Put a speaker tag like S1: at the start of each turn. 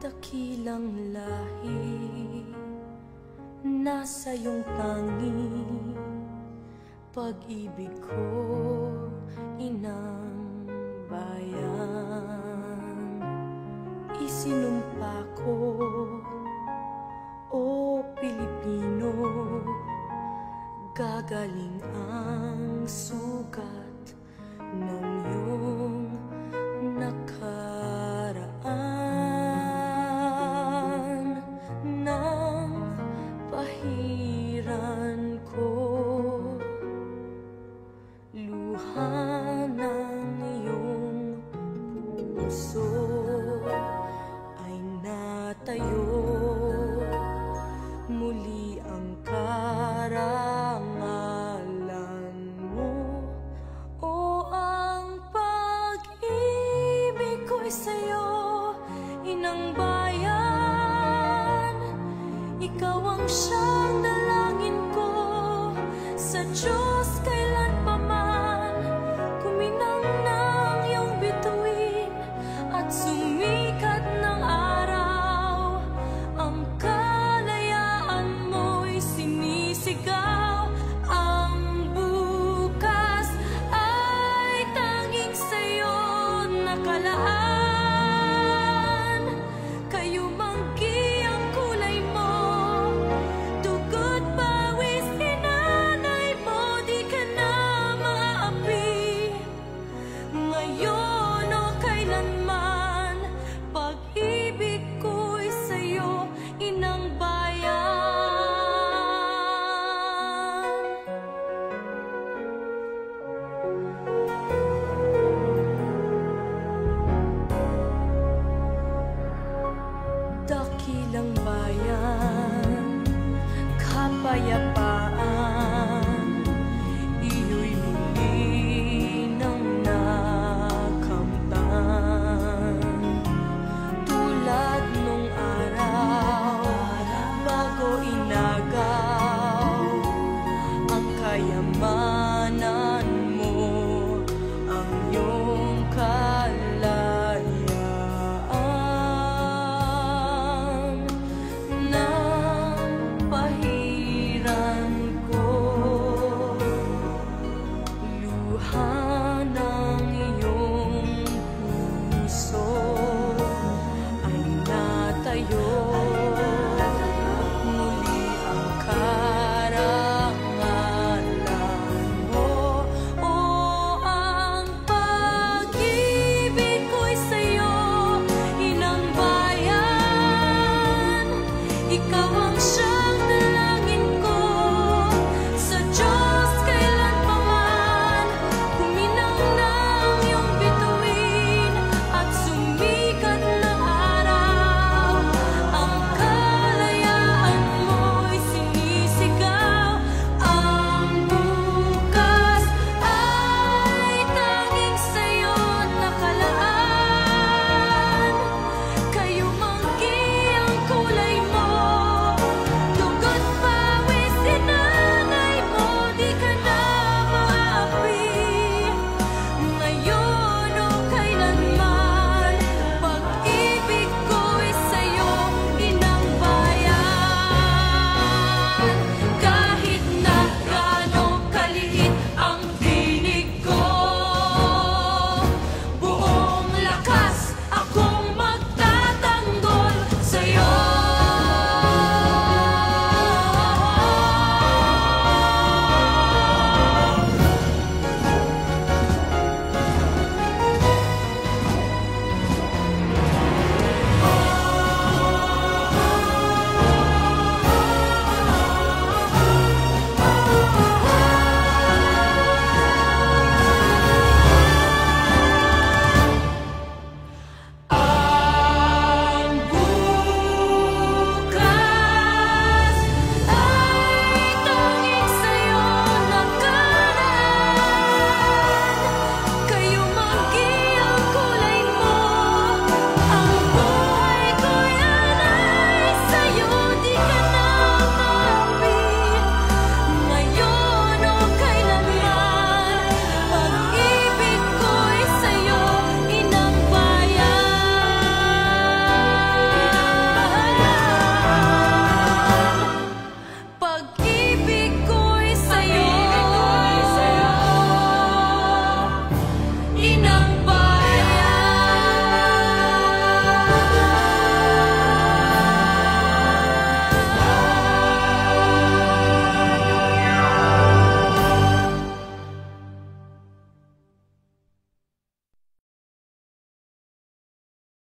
S1: Dakilang lahi, nasa iyong tangi, pag-ibig ko, inang bayan. Isinumpa ko, o Pilipino, gagaling ang sugat ng iyong nakaraan. Nang pahiran ko, luha ng iyong puso ay natayo. Muli ang karangalan mo, o ang pag-ibig ko'y sa'yo, inang bayan. Ikaw ang siyang dalangin ko sa Diyos kailan pa man. Kuminang ng iyong bituin at sumikat ng araw, ang kalayaan mo'y sinisigaw. Ang bukas ay tanging sa'yo nakalaan. Kayo manggi ang kulay mo, dugo't pawis inanay mo, di ka na maapi. Ngayon o kailanman, pag-ibig ko'y sa'yo, inang bayan. Dakilang bayan, kapayapaan, iyo'y muli nang nakamtan. Tulad nung araw, bago inagaw, ang kayamanan mo, ang iyong kalayaan. Nang pahiran ko, luha